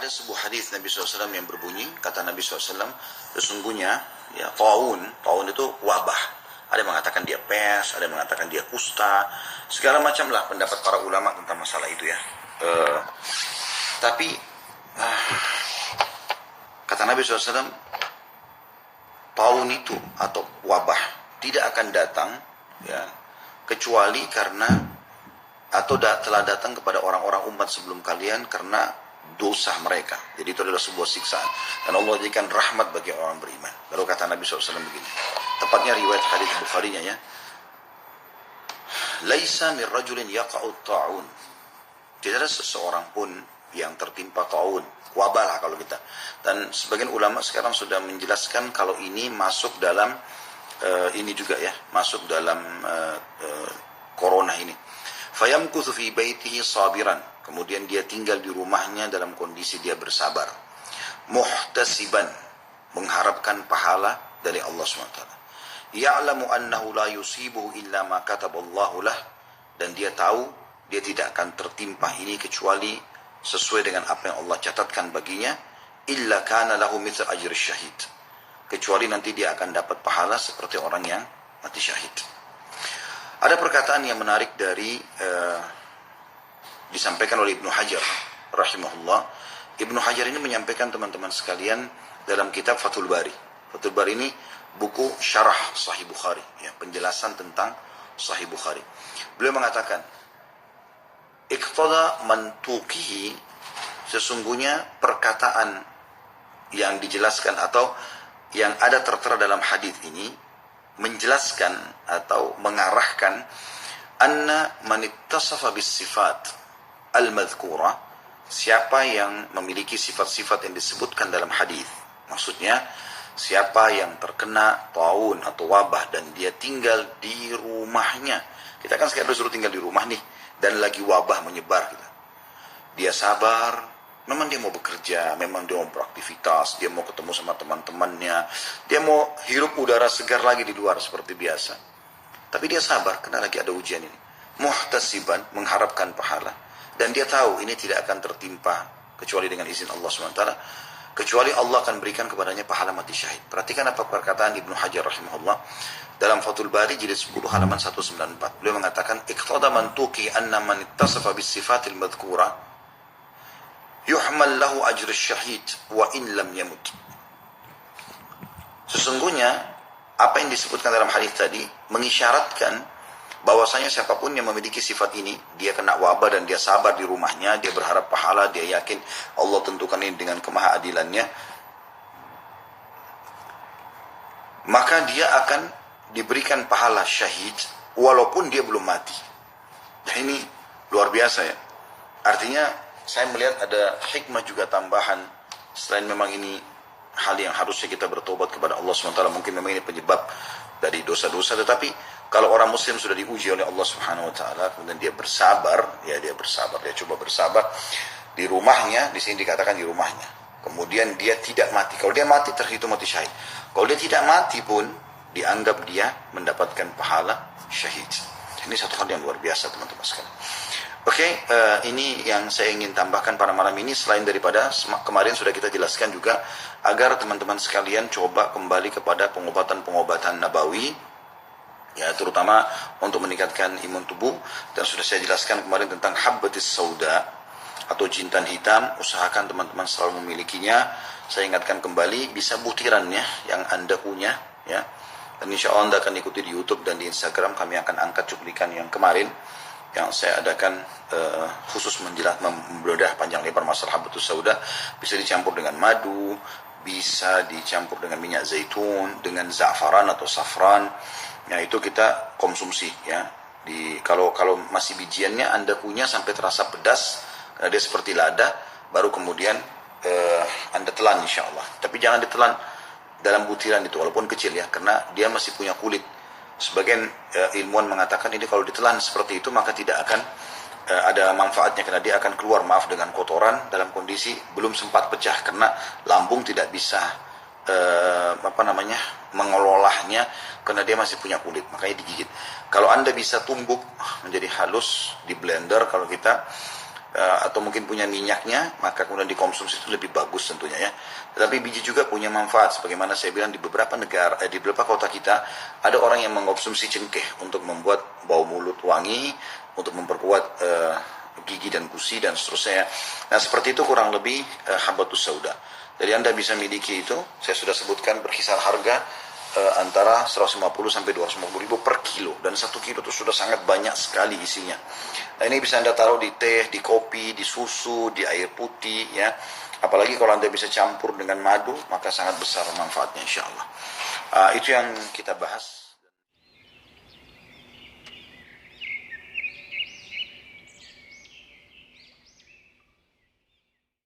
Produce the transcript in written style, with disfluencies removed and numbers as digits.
ada sebuah hadis Nabi SAW yang berbunyi, kata Nabi SAW, sesungguhnya ya taun itu wabah. Ada yang mengatakan dia pes, ada yang mengatakan dia kusta, segala macam lah pendapat para ulama tentang masalah itu ya. Tapi kata Nabi SAW, taun itu atau wabah tidak akan datang ya kecuali karena atau telah datang kepada orang-orang umat sebelum kalian karena dosa mereka. Jadi itu adalah sebuah siksaan. Dan Allah jadikan rahmat bagi orang beriman. Lalu kata Nabi SAW begini. Tepatnya riwayat hadis Bukhari-nya ya. Laisa min rajulin yaqa'ut ta'un. Tidak ada seseorang pun yang tertimpa ta'un. Wabah lah kalau kita. Dan sebagian ulama sekarang sudah menjelaskan kalau ini masuk dalam ini juga ya. Masuk dalam corona ini. Fayamkuthu fi baitihi sabiran. Kemudian dia tinggal di rumahnya dalam kondisi dia bersabar. Muhtasiban. Mengharapkan pahala dari Allah SWT. Ya'lamu annahu la yusibuhu illa ma kataballahu lah. Dan dia tahu dia tidak akan tertimpa ini kecuali sesuai dengan apa yang Allah catatkan baginya. Illa kana lahu mithla ajri syahid. Kecuali nanti dia akan dapat pahala seperti orang yang mati syahid. Ada perkataan yang menarik dari disampaikan oleh Ibnu Hajar rahimahullah. Ibnu Hajar ini menyampaikan teman-teman sekalian dalam kitab Fathul Bari. Fathul Bari ini buku syarah Sahih Bukhari, ya, penjelasan tentang Sahih Bukhari. Beliau mengatakan, iqtada mantuqihi, sesungguhnya perkataan yang dijelaskan atau yang ada tertera dalam hadis ini menjelaskan atau mengarahkan anna man ittasafa bis sifat al-madhkura, siapa yang memiliki sifat-sifat yang disebutkan dalam hadis. Maksudnya siapa yang terkena taun atau wabah dan dia tinggal di rumahnya. Kita kan sekarang disuruh tinggal di rumah nih dan lagi wabah menyebar gitu. Dia sabar. Memang dia mau bekerja, memang dia mau beraktivitas, dia mau ketemu sama teman-temannya, dia mau hirup udara segar lagi di luar seperti biasa. Tapi dia sabar, karena lagi ada ujian ini. Muhtasiban, mengharapkan pahala. Dan dia tahu ini tidak akan tertimpa, kecuali dengan izin Allah SWT. Kecuali Allah akan berikan kepadanya pahala mati syahid. Perhatikan apa perkataan Ibnu Hajar rahimahullah. Dalam Fathul Bari, jilid 10 halaman 194. Beliau mengatakan, iqtada mantuki anna man ittasafa bis sifatil madhkura yuhmal lahu ajr syahid wa in lam yamut. Sesungguhnya apa yang disebutkan dalam hadis tadi mengisyaratkan bahwasanya siapapun yang memiliki sifat ini, dia kena wabah dan dia sabar di rumahnya, dia berharap pahala, dia yakin Allah tentukan ini dengan kemahaadilannya, maka dia akan diberikan pahala syahid walaupun dia belum mati. Nah, ini luar biasa ya. Artinya saya melihat ada hikmah juga tambahan. Selain memang ini hal yang harusnya kita bertobat kepada Allah SWT. Mungkin memang ini penyebab dari dosa-dosa. Tetapi kalau orang muslim sudah diuji oleh Allah SWT, kemudian dia bersabar. Ya, dia bersabar. Dia coba bersabar. Di rumahnya, di sini dikatakan di rumahnya. Kemudian dia tidak mati. Kalau dia mati, terhitung mati syahid. Kalau dia tidak mati pun, dianggap dia mendapatkan pahala syahid. Ini satu hal yang luar biasa, teman-teman sekalian. Oke, ini yang saya ingin tambahkan pada malam ini. Selain daripada kemarin sudah kita jelaskan juga agar teman-teman sekalian coba kembali kepada pengobatan-pengobatan nabawi, ya, terutama untuk meningkatkan imun tubuh. Dan sudah saya jelaskan kemarin tentang habbatis sauda atau jintan hitam. Usahakan teman-teman selalu memilikinya. Saya ingatkan kembali, bisa butirannya yang Anda punya, ya. Dan insya Allah Anda akan ikuti di YouTube dan di Instagram. Kami akan angkat cuplikan yang kemarin yang saya adakan khusus membedah panjang lebar masalah habbatus sauda. Bisa dicampur dengan madu, bisa dicampur dengan minyak zaitun, dengan za'faran atau safran. Ya, itu kita konsumsi ya. Kalau masih bijiannya Anda punya sampai terasa pedas, karena dia seperti lada, baru kemudian Anda telan insya Allah. Tapi jangan ditelan dalam butiran itu walaupun kecil ya, karena dia masih punya kulit. Sebagian ilmuwan mengatakan ini kalau ditelan seperti itu maka tidak akan ada manfaatnya, karena dia akan keluar dengan kotoran dalam kondisi belum sempat pecah, karena lambung tidak bisa mengelolanya karena dia masih punya kulit, makanya digigit. Kalau Anda bisa tumbuk menjadi halus di blender, kalau kita atau mungkin punya minyaknya, maka kemudian dikonsumsi itu lebih bagus tentunya ya. Tetapi biji juga punya manfaat, sebagaimana saya bilang di beberapa negara, di beberapa kota kita ada orang yang mengkonsumsi cengkeh untuk membuat bau mulut wangi, untuk memperkuat gigi dan gusi dan seterusnya. Nah seperti itu kurang lebih habatus sauda. Jadi Anda bisa miliki itu, saya sudah sebutkan berkisar harga antara 150 sampai 250 ribu per kilo, dan 1 kilo itu sudah sangat banyak sekali isinya. Nah ini bisa Anda taruh di teh, di kopi, di susu, di air putih ya. Apalagi kalau Anda bisa campur dengan madu, maka sangat besar manfaatnya insya Allah. Itu yang kita bahas.